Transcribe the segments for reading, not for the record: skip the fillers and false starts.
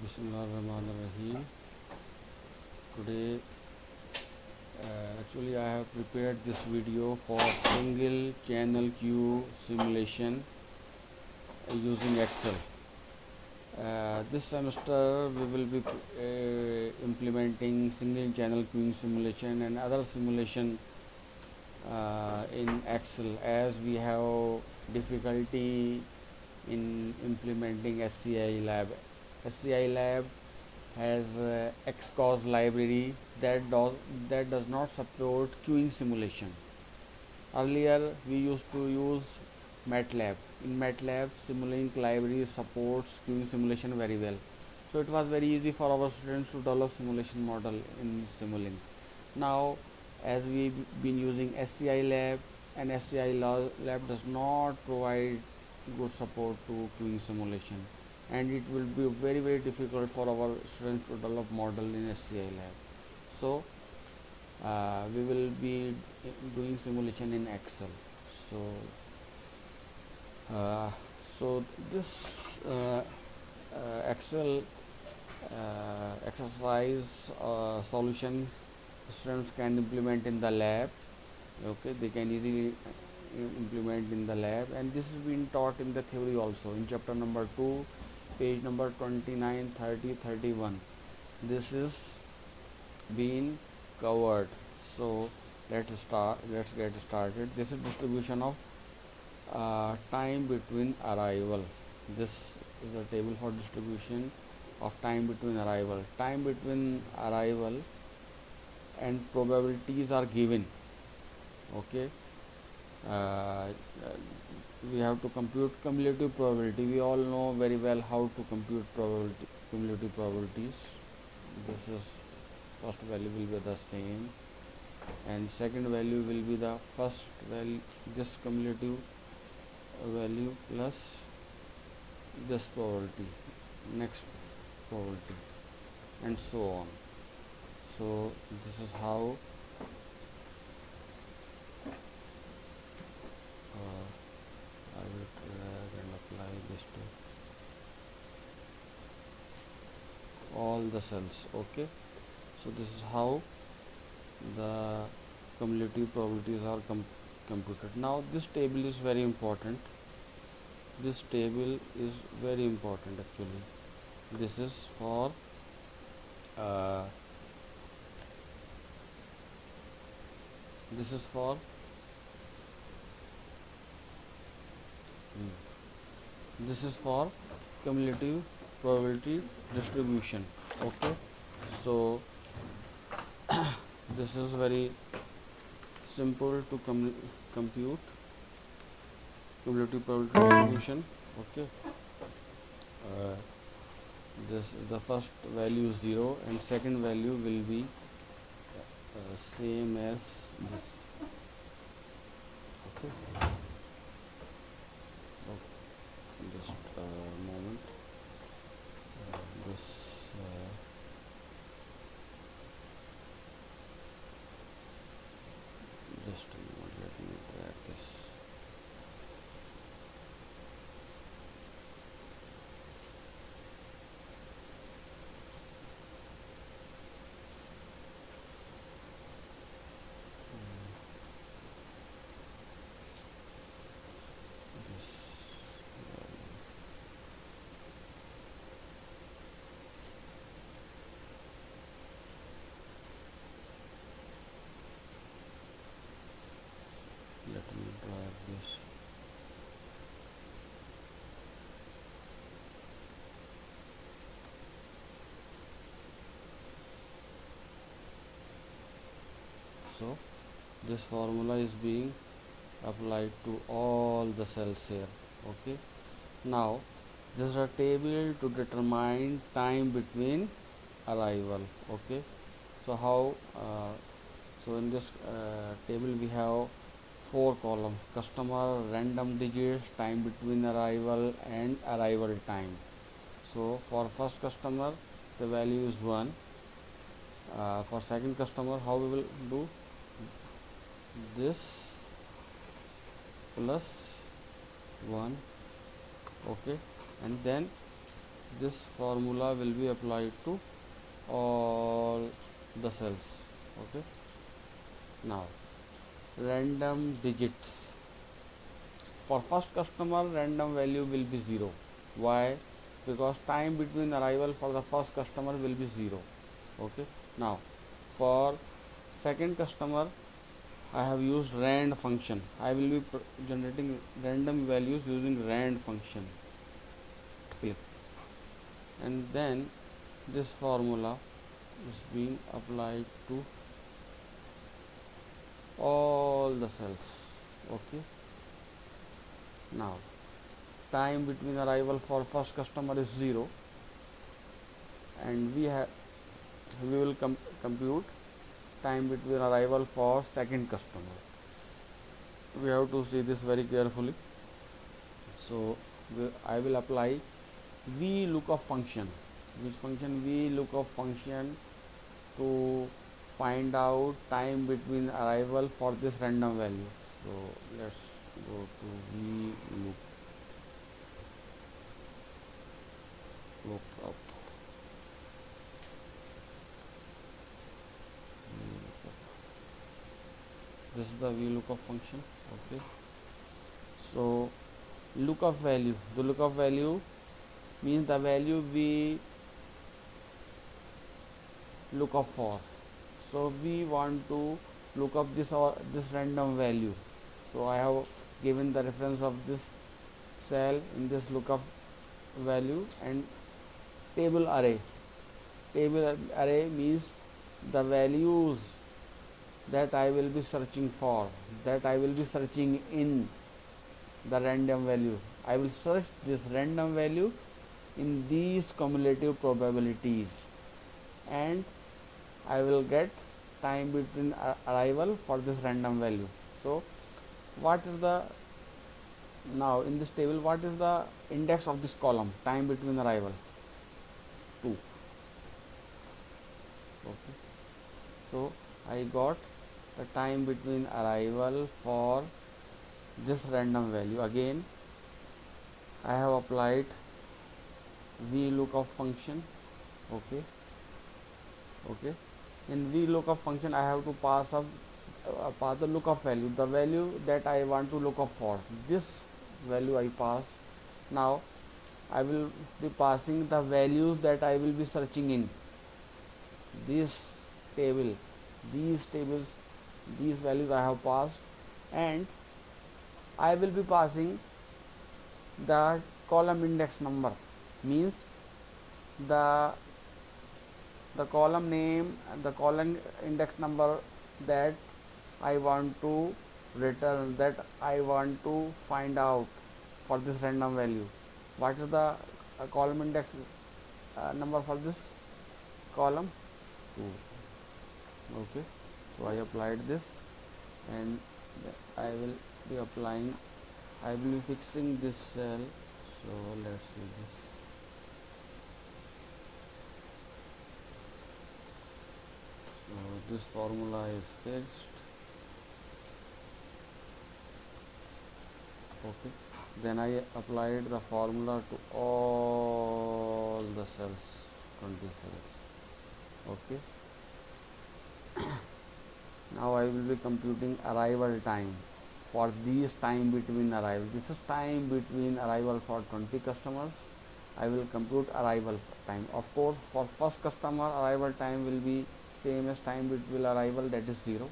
Bismillahirrahmanirrahim. Today, actually, I have prepared this video for single channel queue simulation using Excel. This semester, we will be implementing single channel queuing simulation and other simulation in Excel, as we have difficulty in implementing SCI lab. SCI lab has Xcos library that does not support queuing simulation. Earlier we used to use MATLAB. In MATLAB, Simulink library supports queuing simulation very well. So it was very easy for our students to develop simulation model in Simulink. Now, as we've been using SCI lab, and SCI lab does not provide good support to queuing simulation, and it will be very difficult for our students to develop model in SCI lab. So we will be doing simulation in Excel. So uh, so this Excel exercise solution students can implement in the lab. Okay, they can easily implement in the lab, and this is being taught in the theory also in chapter number 2, page number 29, 30, 31. This is being covered. So let's get started. This is distribution of time between arrival. This is a table for distribution of time between arrival. Time between arrival and probabilities are given. Okay, uh, we have to compute cumulative probability. We all know very well how to compute cumulative probabilities. This is first value will be the same, and second value will be the first value, this cumulative value plus this probability, next probability, and so on. So this is how I will drag and apply this to all the cells. Okay, so this is how the cumulative probabilities are computed. Now this table is very important. This table is very important actually. This is for uh, this is for this is for cumulative probability distribution. Okay, so this is very simple to compute cumulative probability distribution. Okay, uh, this the first value is 0 and second value will be same as this. Okay, just a moment. This just a moment, let me drag this. This let me drag this. So this formula is being applied to all the cells here. Okay, now this is a table to determine time between arrival. Okay, so how so in this table we have 4 columns: customer, random digits, time between arrival, and arrival time. So for first customer the value is 1. For second customer, how we will do this plus 1. Okay, and then this formula will be applied to all the cells. Okay, now random digits. For first customer, random value will be 0. Why? Because time between arrival for the first customer will be 0. Okay, now for second customer, I have used rand function. I will be generating random values using rand function. Click, and then this formula is being applied to all the cells. Okay, now time between arrival for first customer is 0, and we will compute time between arrival for second customer. We have to see this very carefully. So I will apply VLOOKUP function. Which function? VLOOKUP function, to find out time between arrival for this random value. So let's go to VLOOKUP. This is the VLOOKUP function. Okay, so lookup value, the lookup value means the value we look up for. So we want to look up this random value. So I have given the reference of this cell in this lookup value, and table array. Table array means the values that I will be searching for, that I will be searching in the random value. I will search this random value in these cumulative probabilities, and I will get time between arrival for this random value. So what is the, now in this table, what is the index of this column? Time between arrival 2. Okay, so I got the time between arrival for this random value. Again I have applied VLOOKUP function. Okay, in VLOOKUP function I have to pass the lookup value, the value that I want to look up for. This value I pass. Now I will be passing the values that I will be searching in this table. These values I have passed, and I will be passing the column index number, means the column name and the column index number that I want to return, that I want to find out for this random value. What is the column index number for this column? 2. Okay, so I applied this, and I will be applying, I will be fixing this cell. So let's see this. So this formula is fixed. Okay, then I applied the formula to all the cells, 20 cells. Okay, now I will be computing arrival time for these time between arrival. This is time between arrival for 20 customers. I will compute arrival time. Of course, for first customer, arrival time will be same as time between arrival, that is 0.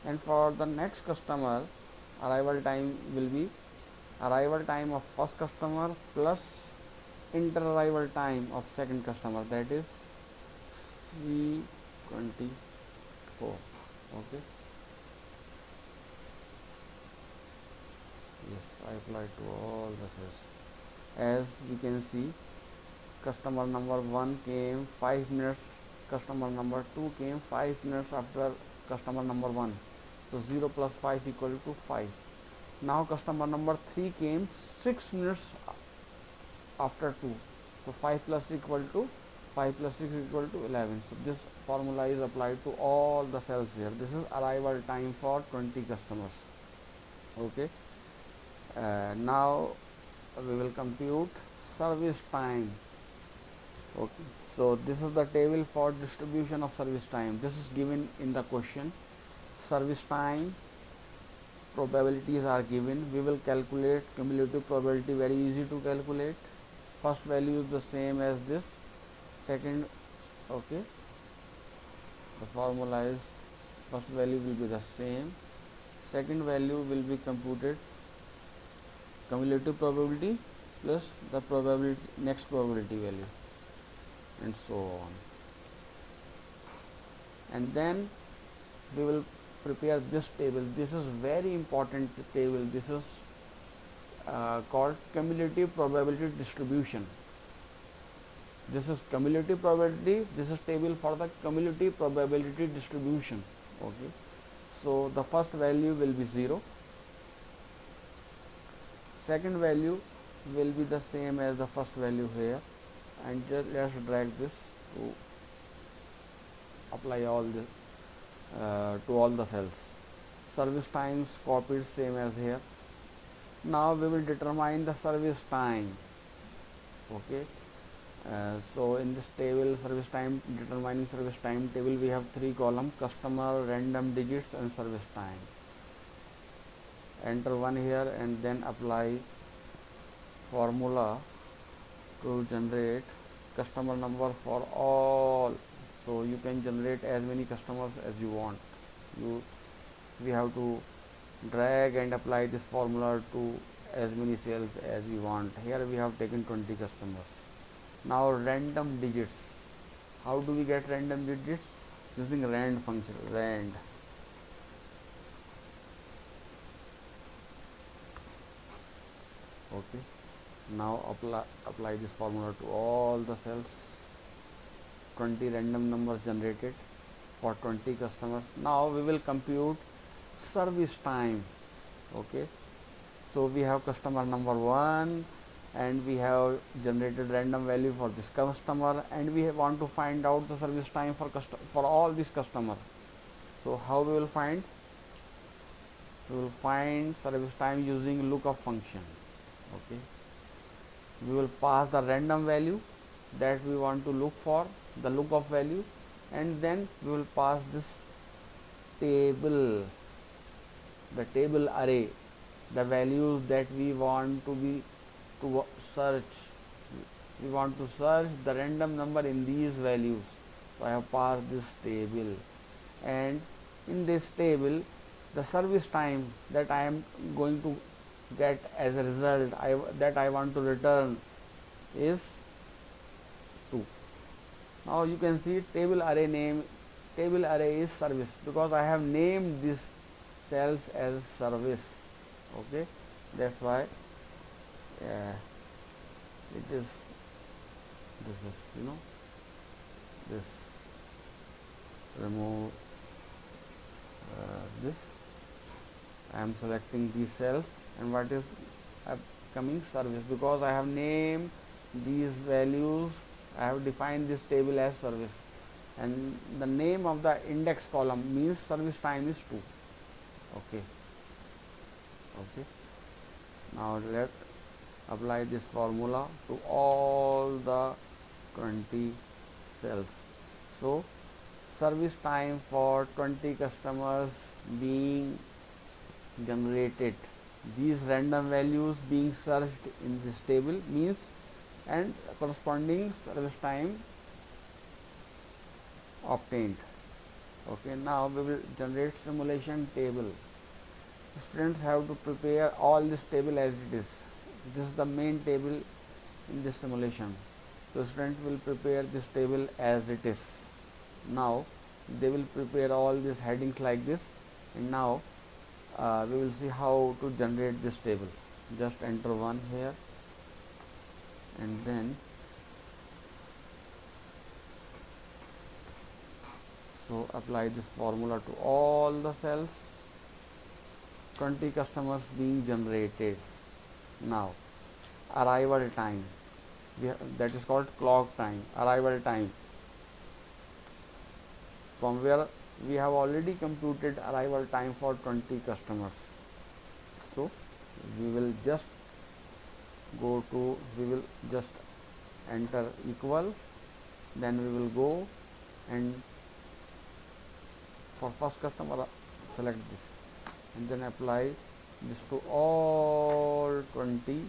And for the next customer, arrival time will be arrival time of first customer plus inter-arrival time of second customer, that is C24. Okay, yes, I applied to all the cells. As we can see, customer number 1 came 5 minutes, customer number 2 came 5 minutes after customer number 1. So 0 plus 5 equal to 5. Now customer number 3 came 6 minutes after 2. So 5 plus 6 equal to 11. So this formula is applied to all the cells here. This is arrival time for 20 customers. Okay, now we will compute service time. Okay, so this is the table for distribution of service time. This is given in the question. Service time probabilities are given. We will calculate cumulative probability, very easy to calculate. First value is the same as this. Second, okay, the formula is first value will be the same. Second value will be computed cumulative probability plus the probability next probability value, and so on. And then we will prepare this table. This is very important table. This is called cumulative probability distribution. This is cumulative probability. This is table for the cumulative probability distribution. Okay, so the first value will be 0. Second value will be the same as the first value here, and just let's drag this to apply all this to all the cells. Service times copied same as here. Now we will determine the service time. Okay, so in this table service time, determining service time table, we have 3 columns: customer, random digits, and service time. Enter 1 here and then apply formula to generate customer number for all. So you can generate as many customers as you want. We have to drag and apply this formula to as many cells as we want. Here we have taken 20 customers. Now random digits. How do we get random digits? Using rand function. Rand. Okay, now apply this formula to all the cells. 20 random numbers generated for 20 customers. Now we will compute service time. Okay, so we have customer number 1 and we have generated random value for this customer, and we want to find out the service time for all these customers. So how we will find? We will find service time using lookup function. Okay, we will pass the random value that we want to look for, the lookup value, and then we will pass this table, the table array, the values that we want to search. We want to search the random number in these values. So I have passed this table, and in this table the service time that I am going to get as a result that I want to return is 2. Now you can see table array is service, because I have named these cells as service. Okay, that's why it is this remove this. I am selecting these cells, and what is coming? Service, because I have named these values. I have defined this table as service, and the name of the index column means service time is 2. Okay, now let's apply this formula to all the 20 cells. So service time for 20 customers being generated, these random values being searched in this table means, and corresponding service time obtained. Okay, now we will generate simulation table. Students have to prepare all this table as it is. This is the main table in this simulation. So students will prepare this table as it is. Now they will prepare all these headings like this, and now we will see how to generate this table. Just enter 1 here, and then so apply this formula to all the cells. 20 customers being generated. Now arrival time, that is called clock time. Arrival time, from where we have already computed arrival time for 20 customers. So we will just go to, we will just enter equal, then we will go and for first customer select this and then apply this to all 20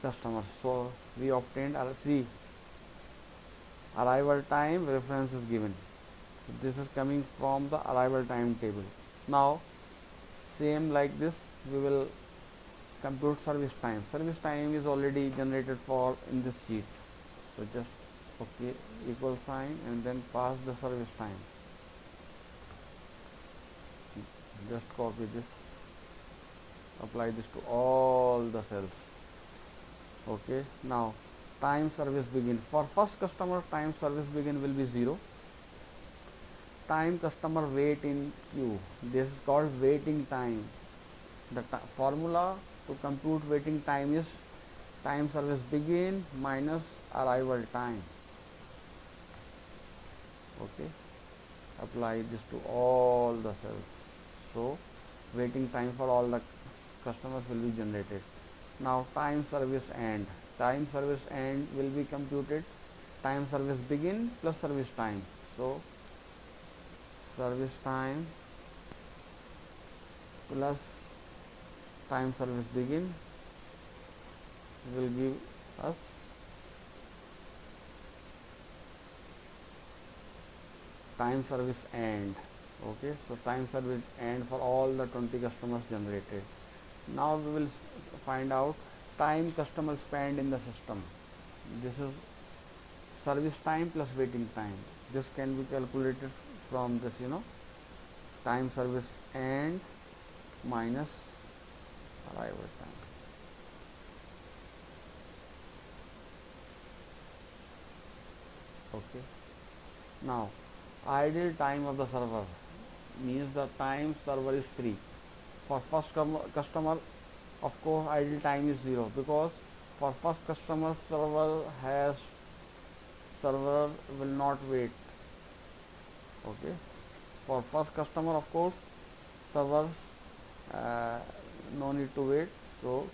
customers. So we obtained our see arrival time reference is given. So this is coming from the arrival time table. Now same like this we will compute service time. Service time is already generated for in this sheet. So just okay, equal sign and then pass the service time. Just copy this, apply this to all the cells. Okay, now time service begin. For first customer, time service begin will be 0. Time customer wait in queue, this is called waiting time. The formula to compute waiting time is time service begin minus arrival time. Okay, apply this to all the cells. So waiting time for all the customers will be generated. Now time service end. Time service end will be computed time service begin plus service time. So service time plus time service begin will give us time service end. Okay, so time service end for all the 20 customers generated. Now we will find out time customer spent in the system. This is service time plus waiting time. This can be calculated from this, time service end minus arrival time. Okay, now idle time of the server means the time server is free. For first customer, of course idle time is 0 because for first customer server will not wait. Okay, for first customer of course servers no need to wait, so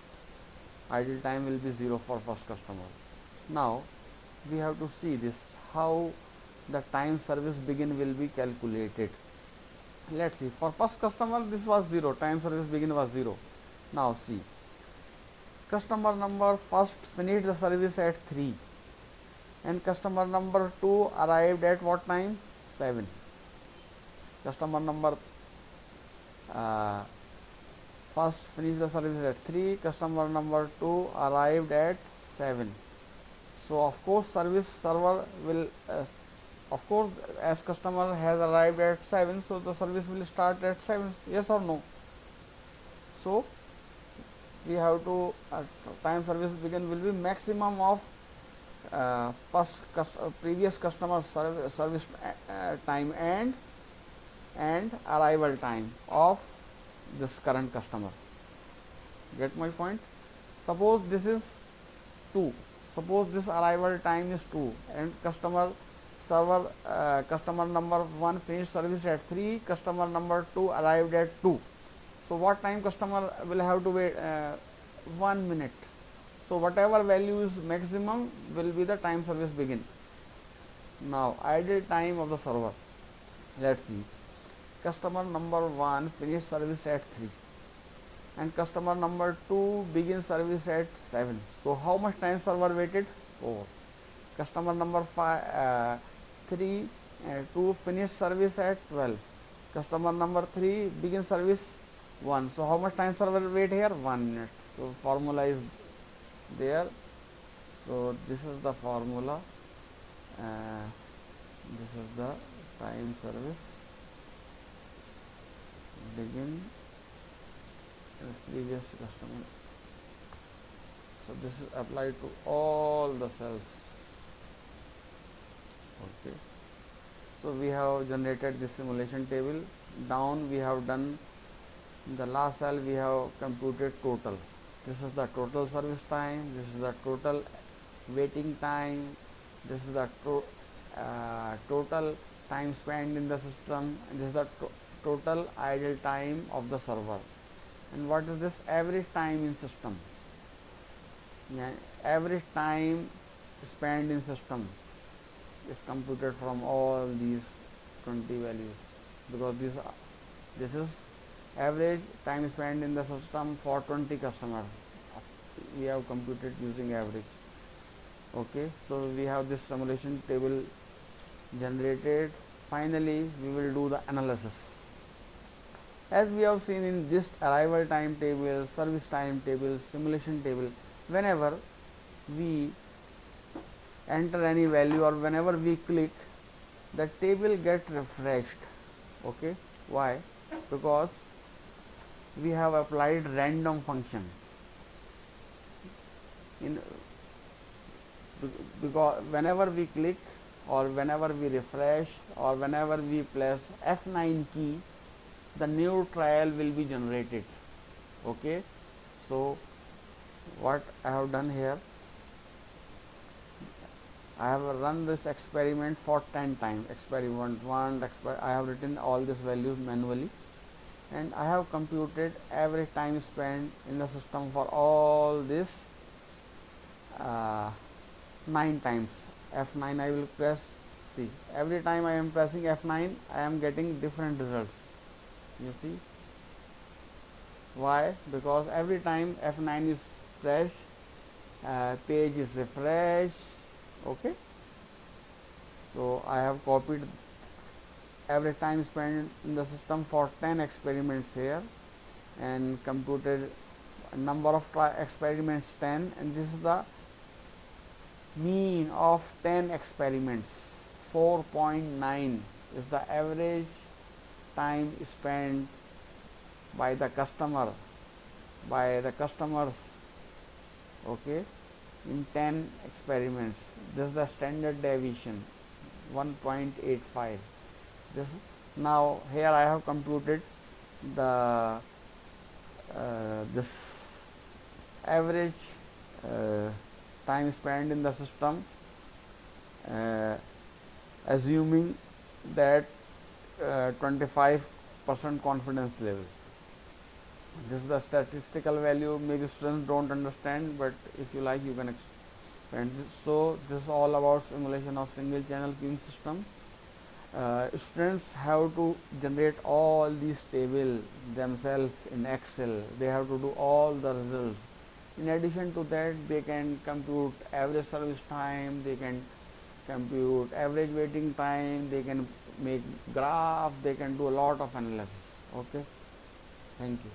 idle time will be 0 for first customer. Now we have to see this how the time service begin will be calculated. Let's see, for first customer this was 0, time service begin was 0. Now see, customer number first finished the service at 3 and customer number 2 arrived at what time? 7. Customer number first finished the service at 3, customer number 2 arrived at 7. So of course service server will of course as customer has arrived at 7, so the service will start at 7, yes or no? So we have to time service begin will be maximum of previous customer service time and arrival time of this current customer. Get my point? Suppose this is 2, suppose this arrival time is 2 and customer number 1 finished service at 3, customer number 2 arrived at 2. So what time customer will have to wait? 1 minute. So whatever value is maximum will be the time service begin. Now idle time of the server. Let's see. Customer number 1 finished service at 3 and customer number 2 begin service at 7. So how much time server waited? 4. Customer number 2 finished service at 12. Customer number 3 begin service 1. So how much time server wait here? 1 minute. So formula is there. So this is the formula. This is the time service begin as previous customer. So this is applied to all the cells. Okay, so we have generated this simulation table. Down we have done in the last cell we have computed total. This is the total service time, this is the total waiting time, this is the total time spent in the system, and this is the total idle time of the server. And what is this average time in system? Yeah, average time spent in system is computed from all these 20 values, because this is average time spent in the system for 20 customers. We have computed using average. Okay, so we have this simulation table generated. Finally we will do the analysis. As we have seen in this arrival time table, service time table, simulation table, whenever we enter any value or whenever we click, the table get refreshed. Okay, why? Because we have applied random function in, because whenever we click or whenever we refresh or whenever we press F9 key, the new trial will be generated. Okay, so what I have done here, I have run this experiment for 10 times. Experiment 1, I have written all these values manually, and I have computed average time spent in the system for all this 9 times. F9 I will press. See, every time I am pressing F9, I am getting different results. You see why? Because every time F9 is pressed, page is refreshed. Okay, so I have copied average time spent in the system for 10 experiments here and computed number of experiments 10, and this is the mean of 10 experiments. 4.9 is the average time spent by the customers, okay, in 10 experiments. This is the standard deviation 1.85. This now here I have computed the this average time spent in the system, assuming that 25% confidence level. This is the statistical value. Maybe students don't understand, but if you like you can expand this. So this is all about simulation of single channel queuing system. Students have to generate all these tables themselves in Excel. They have to do all the results. In addition to that, they can compute average service time, they can compute average waiting time, they can make graph, they can do a lot of analysis. Okay, thank you.